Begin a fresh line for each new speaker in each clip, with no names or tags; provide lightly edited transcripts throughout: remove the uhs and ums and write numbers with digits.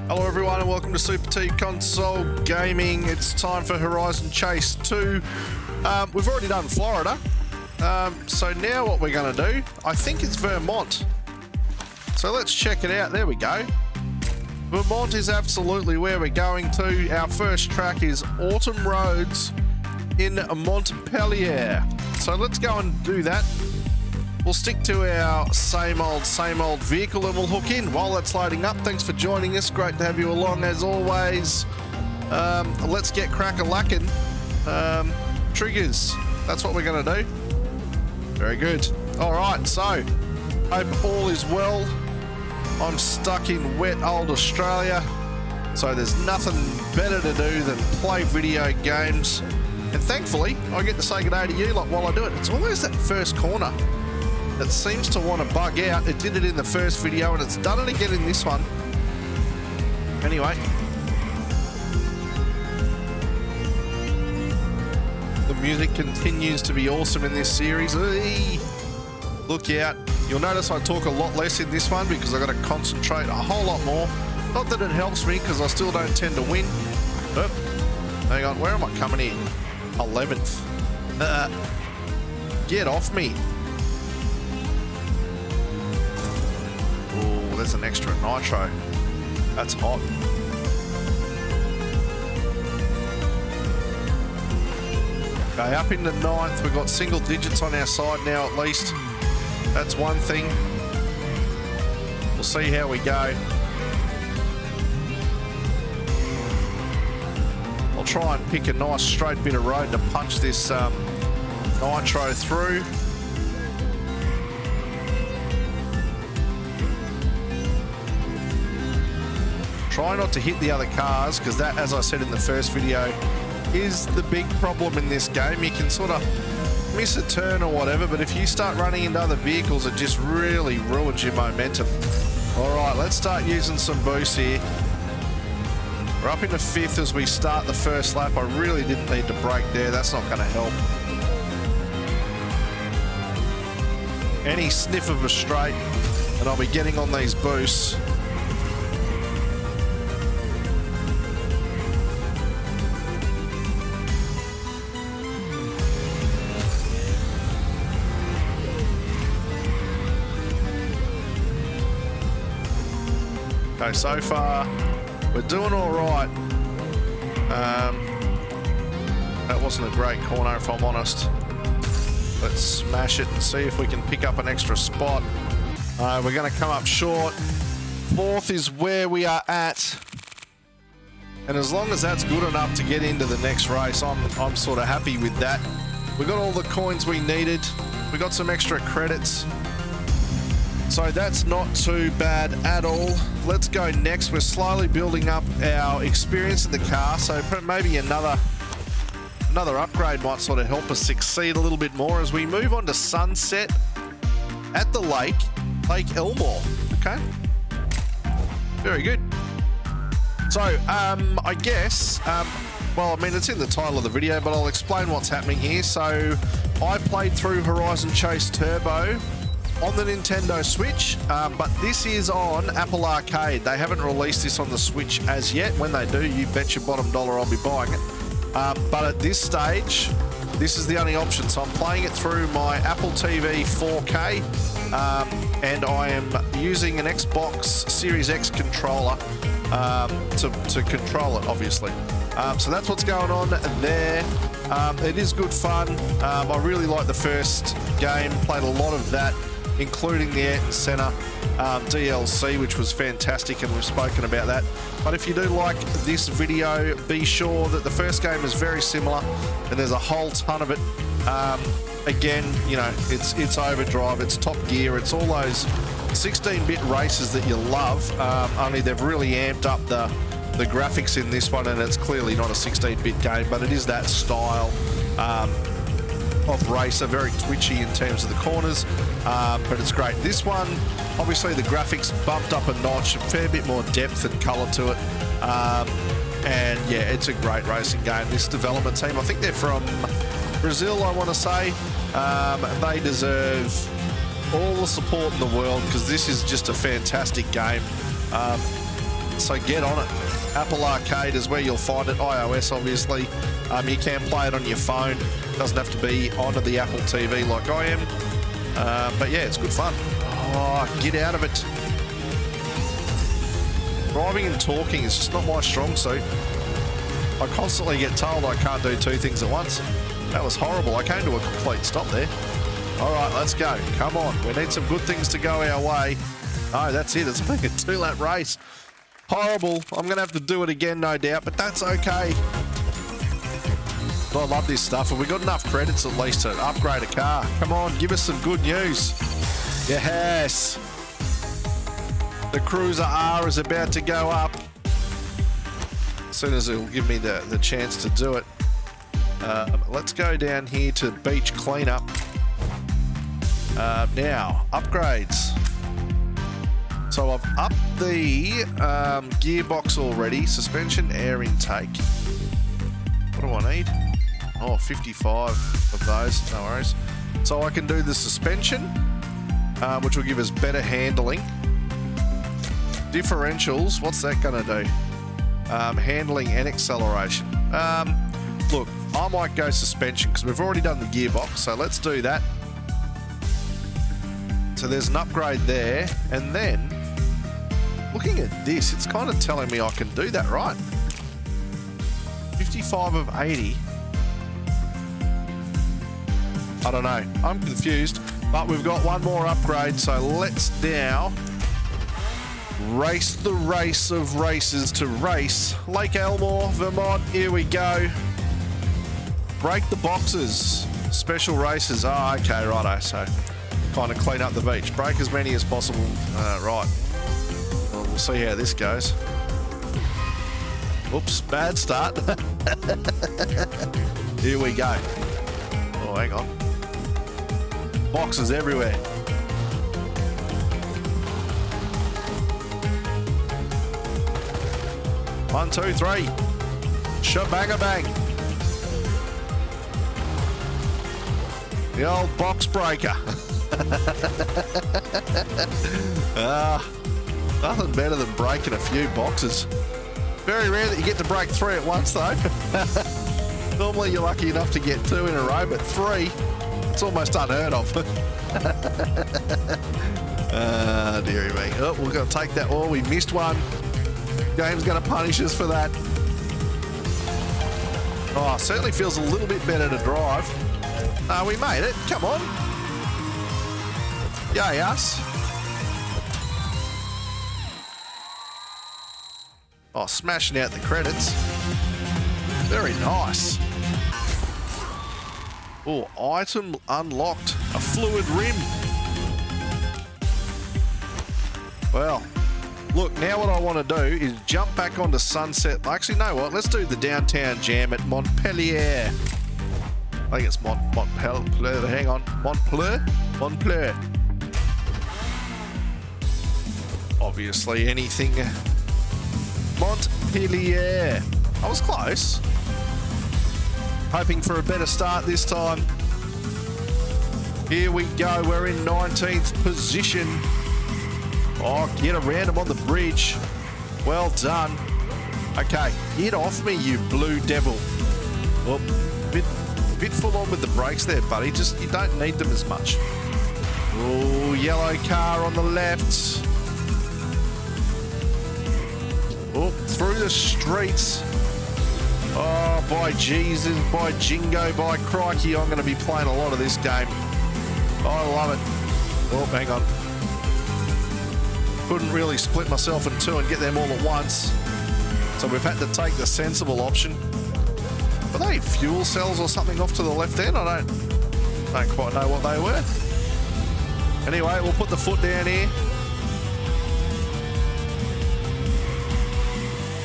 Hello everyone and welcome to Super T Console Gaming. It's time for Horizon Chase 2. We've already done Florida. So now what we're going to do, I think it's Vermont. So let's check it out. There we go. Vermont is absolutely where we're going to. Our first track is Autumn Roads in Montpelier. So let's go and do that. We'll stick to our same old vehicle and we'll hook in while that's loading up. Thanks for joining us. Great to have you along as always. Let's get crack-a-lackin'. Triggers. That's what we're going to do. Very good. All right, so hope all is well. I'm stuck in wet old Australia, so there's nothing better to do than play video games. And thankfully, I get to say good day to you while I do it. It's always that first corner that seems to want to bug out. It did it in the first video and it's done it again in this one. Anyway. The music continues to be awesome in this series. Eey. Look out. You'll notice I talk a lot less in this one because I've got to concentrate a whole lot more. Not that it helps me because I still don't tend to win. But, hang on, where am I coming in? 11th. Get off me. Oh, there's an extra nitro. That's hot. Okay, up in the 9th. We've got single digits on our side now at least. That's one thing. We'll see how we go. I'll try and pick a nice straight bit of road to punch this nitro through. Try not to hit the other cars because that, as I said in the first video, is the big problem in this game. You can sort of miss a turn or whatever, but if you start running into other vehicles, it just really ruins your momentum. All right, let's start using some boost here. We're up into 5th as we start the first lap. I really didn't need to brake there. That's not going to help. Any sniff of a straight, and I'll be getting on these boosts. Okay, so far we're doing all right. That wasn't a great corner, if I'm honest. Let's smash it and see if we can pick up an extra spot. We're going to come up short. 4th is where we are at. And as long as that's good enough to get into the next race, I'm sort of happy with that. We got all the coins we needed. We got some extra credits. So that's not too bad at all. Let's go next. We're slowly building up our experience in the car, so maybe another upgrade might sort of help us succeed a little bit more as we move on to Sunset at the Lake Elmore. Okay, very good. So I guess, well, I mean, it's in the title of the video, but I'll explain what's happening here. So I played through Horizon Chase Turbo on the Nintendo Switch, but this is on Apple Arcade. They haven't released this on the Switch as yet. When they do, you bet your bottom dollar I'll be buying it. But at this stage, this is the only option. So I'm playing it through my Apple TV 4K, and I am using an Xbox Series X controller to control it, obviously. So that's what's going on there. It is good fun. I really like the first game, played a lot of that, including the Ayrton Senna DLC, which was fantastic, and we've spoken about that. But if you do like this video, be sure that the first game is very similar, and there's a whole ton of it. Again, you know, it's Overdrive, it's Top Gear, it's all those 16-bit races that you love, only they've really amped up the graphics in this one, and it's clearly not a 16-bit game, but it is that style of racer, very twitchy in terms of the corners, but it's great. This one, obviously the graphics bumped up a notch, a fair bit more depth and colour to it, and yeah, it's a great racing game. This development team, I think they're from Brazil, I want to say. They deserve all the support in the world because this is just a fantastic game. So get on it. Apple Arcade is where you'll find it. iOS, obviously. You can play it on your phone. Doesn't have to be onto the Apple TV like I am. But yeah, it's good fun. Oh, get out of it. Driving and talking is just not my strong suit. I constantly get told I can't do two things at once. That was horrible. I came to a complete stop there. All right, let's go. Come on. We need some good things to go our way. Oh, that's it. It's like a 2-lap race. Horrible. I'm going to have to do it again, no doubt, but that's okay. But I love this stuff. Have we got enough credits at least to upgrade a car? Come on, give us some good news. Yes. The Cruiser R is about to go up. As soon as it'll give me the chance to do it. Let's go down here to beach cleanup. Now, upgrades. So I've upped the gearbox already. Suspension, air intake. What do I need? Oh, 55 of those. No worries. So I can do the suspension, which will give us better handling. Differentials, what's that going to do? Handling and acceleration. Look, I might go suspension because we've already done the gearbox, so let's do that. So there's an upgrade there, and then looking at this, it's kind of telling me I can do that, right? 55 of 80. I don't know. I'm confused, but we've got one more upgrade, so let's now race the race of races to race Lake Elmore, Vermont. Here we go. Break the boxes. Special races. Oh, okay, righto. So kind of clean up the beach. Break as many as possible. Right. Well, we'll see how this goes. Oops, bad start. Here we go. Oh, hang on. Boxes everywhere. One, two, three. Shabang-a-bang. The old box breaker. Nothing better than breaking a few boxes. Very rare that you get to break 3 at once, though. Normally you're lucky enough to get 2 in a row, but 3, it's almost unheard of. Dearie me. Oh, we're going to take that. Oh, we missed one. Game's going to punish us for that. Oh, certainly feels a little bit better to drive. We made it. Come on. Yay, us. Oh, smashing out the credits. Very nice. Oh, item unlocked. A fluid rim. Well, look, now what I want to do is jump back onto Sunset. Actually, know what? Let's do the downtown jam at Montpelier. I think it's Montpelier. Hang on. Montpelier. Obviously, anything. Montpelier. I was close. Hoping for a better start this time. Here we go. We're in 19th position. Oh, get around him on the bridge. Well done. Okay, get off me, you blue devil. Oh, bit full on with the brakes there, buddy. Just, you don't need them as much. Oh, yellow car on the left. Oh, through the streets. Oh, by Jesus, by Jingo, by crikey, I'm going to be playing a lot of this game. I love it. Oh, hang on. Couldn't really split myself in 2 and get them all at once. So we've had to take the sensible option. Were they fuel cells or something off to the left end? I don't quite know what they were. Anyway, we'll put the foot down here.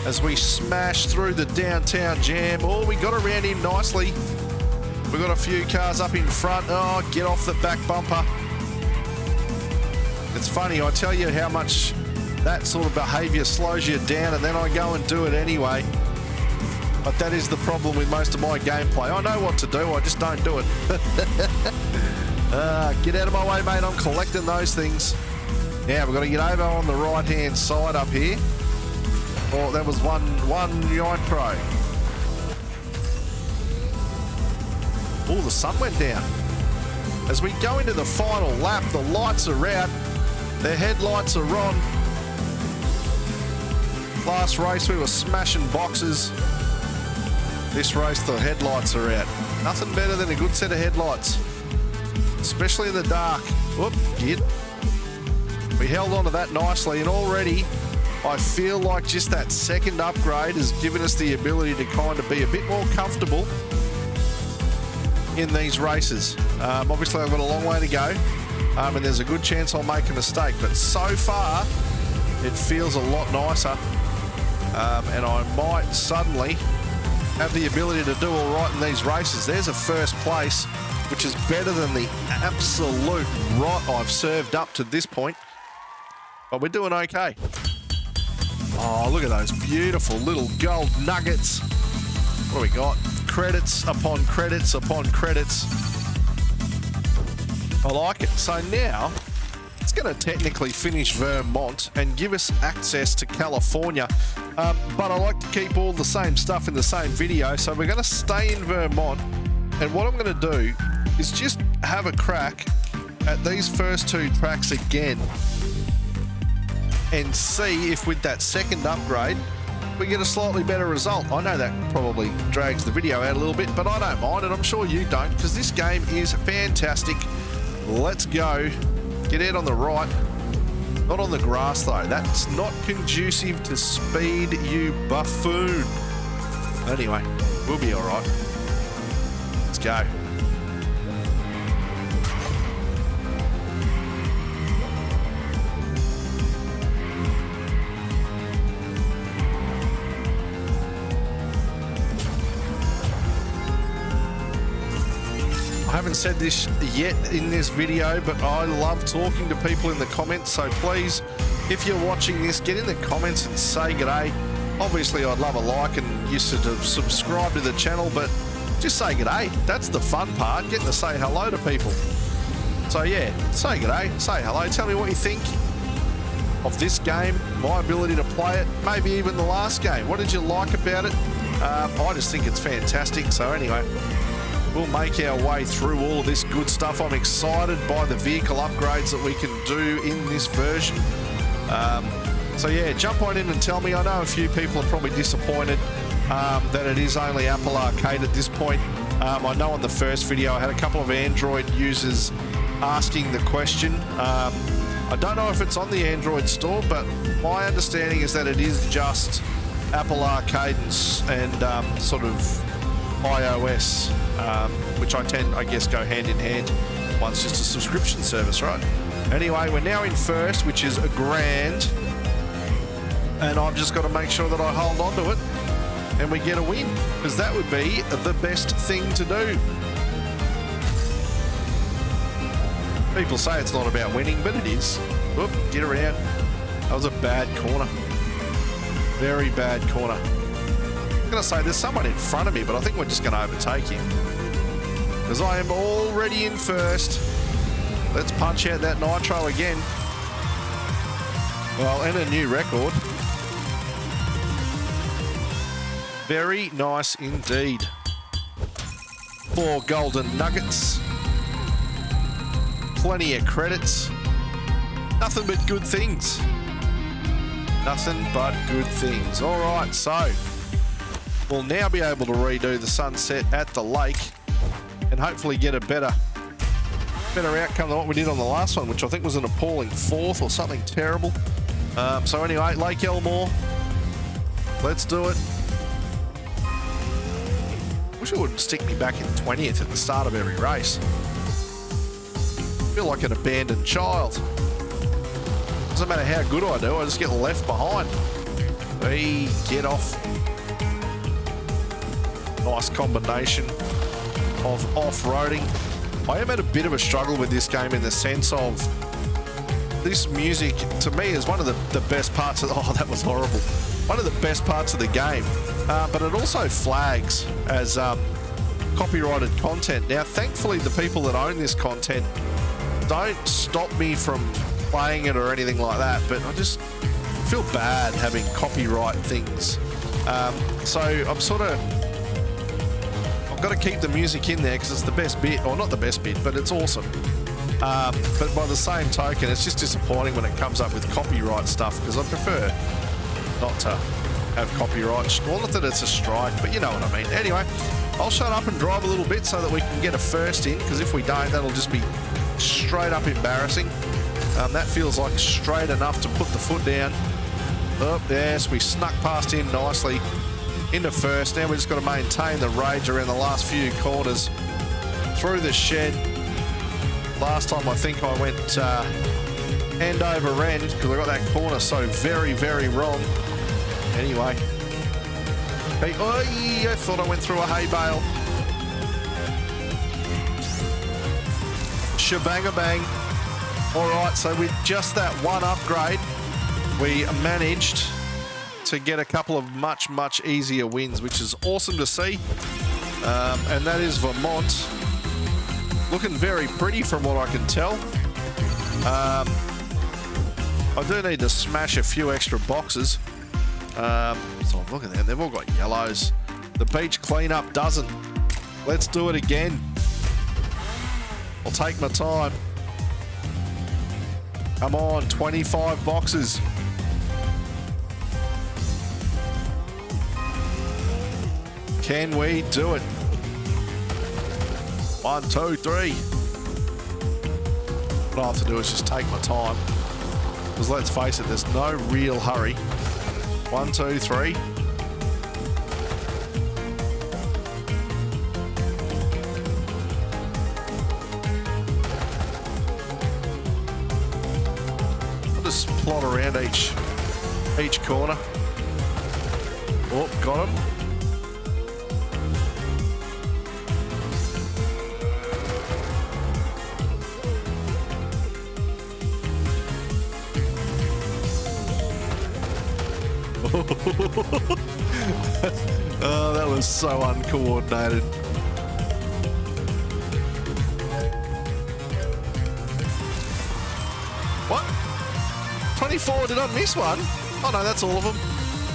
As we smash through the downtown jam. Oh, we got around him nicely. We got a few cars up in front. Oh, get off the back bumper. It's funny, I tell you how much that sort of behaviour slows you down, and then I go and do it anyway. But that is the problem with most of my gameplay. I know what to do, I just don't do it. Get out of my way, mate. I'm collecting those things. Now, we've got to get over on the right-hand side up here. or that was one nitro. Oh, the sun went down. As we go into the final lap, the lights are out, the headlights are on. Last race we were smashing boxes. This race the headlights are out. Nothing better than a good set of headlights, especially in the dark. Whoop, git. We held on to that nicely, and already I feel like just that second upgrade has given us the ability to kind of be a bit more comfortable in these races. Obviously I've got a long way to go, and there's a good chance I'll make a mistake, but so far it feels a lot nicer, and I might suddenly have the ability to do all right in these races. There's a first place, which is better than the absolute rot I've served up to this point, but we're doing okay. Oh, look at those beautiful little gold nuggets. What do we got? Credits upon credits upon credits. I like it. So now it's going to technically finish Vermont and give us access to California, but I like to keep all the same stuff in the same video, so we're going to stay in Vermont, and what I'm going to do is just have a crack at these first two tracks again and see if with that second upgrade we get a slightly better result. I know that probably drags the video out a little bit, but I don't mind, and I'm sure you don't, because this game is fantastic. Let's go. Get out on the right. Not on the grass, though. That's not conducive to speed, you buffoon. Anyway, we'll be all right. Let's go. I haven't said this yet in this video, but I love talking to people in the comments, so please, if you're watching this, get in the comments and say g'day. Obviously I'd love a like and you should subscribe to the channel, but just say g'day. That's the fun part, getting to say hello to people. So yeah, say g'day, say hello, tell me what you think of this game, my ability to play it, maybe even the last game. What did you like about it? I just think it's fantastic. So anyway, we'll make our way through all of this good stuff. I'm excited by the vehicle upgrades that we can do in this version. So yeah, jump on in and tell me. I know a few people are probably disappointed that it is only Apple Arcade at this point. I know on the first video I had a couple of Android users asking the question. I don't know if it's on the Android store, but my understanding is that it is just Apple Arcade and sort of iOS, which I guess go hand in hand. One's just a subscription service, right? Anyway, we're now in first, which is a grand, and I've just got to make sure that I hold on to it and we get a win, because that would be the best thing to do. People say it's not about winning, but it is. Whoop, get around. That was a bad corner. Very bad corner. I'm going to say there's someone in front of me, but I think we're just going to overtake him, because I am already in first. Let's punch out that nitro again. Well, and a new record. Very nice indeed. 4 golden nuggets. Plenty of credits. Nothing but good things. Nothing but good things. All right, so we'll now be able to redo the sunset at the lake and hopefully get a better outcome than what we did on the last one, which I think was an appalling 4th or something terrible. So anyway, Lake Elmore. Let's do it. Wish it would stick me back in 20th at the start of every race. I feel like an abandoned child. Doesn't matter how good I do, I just get left behind. Hey, get off. Nice combination of off-roading. I am at a bit of a struggle with this game in the sense of this music, to me, is one of the best parts of... Oh, that was horrible. One of the best parts of the game. But it also flags as copyrighted content. Now, thankfully, the people that own this content don't stop me from playing it or anything like that, but I just feel bad having copyright things. So I'm sort of... I've got to keep the music in there because it's the best bit, or not the best bit, but it's awesome. But by the same token, it's just disappointing when it comes up with copyright stuff because I prefer not to have copyright. Well, not that it's a strike, but you know what I mean. Anyway, I'll shut up and drive a little bit so that we can get a first in, because if we don't, that'll just be straight up embarrassing. That feels like straight enough to put the foot down. Oh, yes, we snuck past him nicely into first. Now we just got to maintain the rage around the last few corners through the shed. Last time I think I went end over end because I got that corner so very, very wrong. Anyway. Hey, I thought I went through a hay bale. Shebang-a-bang. All right, so with just that one upgrade, we managed to get a couple of much, much easier wins, which is awesome to see. And that is Vermont. Looking very pretty from what I can tell. I do need to smash a few extra boxes. So I'm looking at them, they've all got yellows. The beach cleanup doesn't. Let's do it again. I'll take my time. Come on, 25 boxes. Can we do it? 1, 2, 3. What I have to do is just take my time. Because let's face it, there's no real hurry. 1, 2, 3. I'll just plot around each corner. Oh, got him. Oh, that was so uncoordinated. What? 24, did I miss one? Oh no, that's all of them.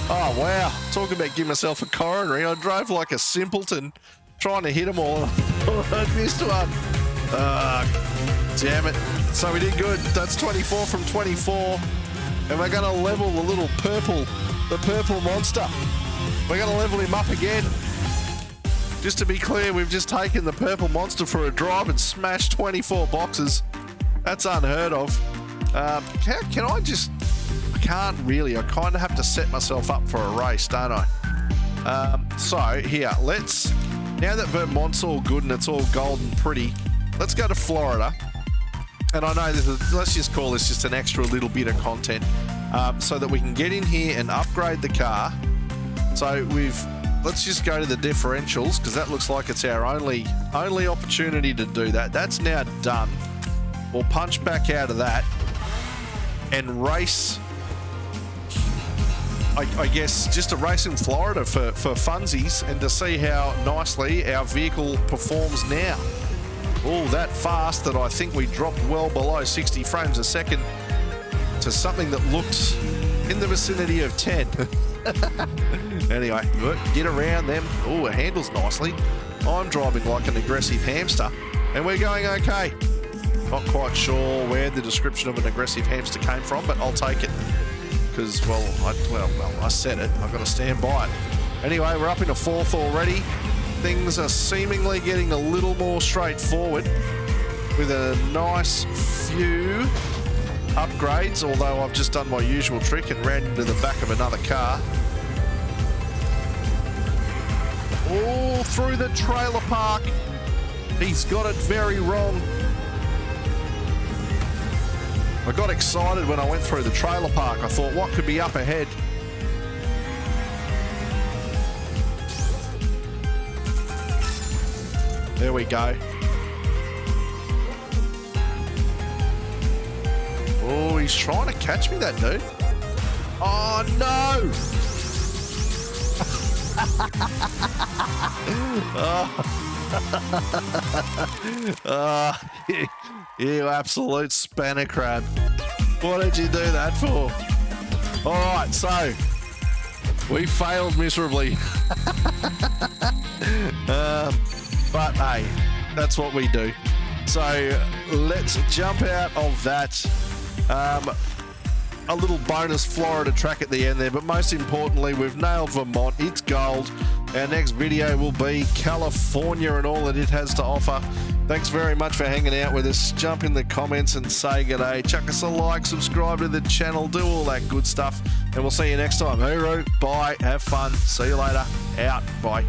Oh wow, talk about giving myself a coronary. I drove like a simpleton trying to hit them all. I missed one. Damn it. So we did good. That's 24 from 24. And we're gonna level the little the purple monster. We're gonna level him up again. Just to be clear, we've just taken the purple monster for a drive and smashed 24 boxes. That's unheard of. Can I just... I can't really. I kind of have to set myself up for a race, don't I? So, here, let's... Now that Vermont's all good and it's all gold and pretty, let's go to Florida. And I know this is, let's just call this just an extra little bit of content so that we can get in here and upgrade the car. So let's just go to the differentials because that looks like it's our only opportunity to do that. That's now done. We'll punch back out of that and race, I guess, just a race in Florida for funsies and to see how nicely our vehicle performs now. Oh, that fast that I think we dropped well below 60 frames a second to something that looked in the vicinity of 10. Anyway, get around them. Oh, it handles nicely. I'm driving like an aggressive hamster and we're going okay. Not quite sure where the description of an aggressive hamster came from, but I'll take it because, well, I said it. I've got to stand by it. Anyway, we're up into 4th already. Things are seemingly getting a little more straightforward with a nice few upgrades, although I've just done my usual trick and ran into the back of another car. All through the trailer park. He's got it very wrong. I got excited when I went through the trailer park. I thought, what could be up ahead? There we go. Oh, he's trying to catch me, that dude. Oh, no! You absolute spanner crab. What did you do that for? All right, so we failed miserably. But hey, that's what we do. So let's jump out of that. A little bonus Florida track at the end there, but most importantly, we've nailed Vermont. It's gold. Our next video will be California and all that it has to offer. Thanks very much for hanging out with us. Jump in the comments and say g'day. Chuck us a like, subscribe to the channel, do all that good stuff, and we'll see you next time. Hooroo, bye, have fun, see you later, out, bye.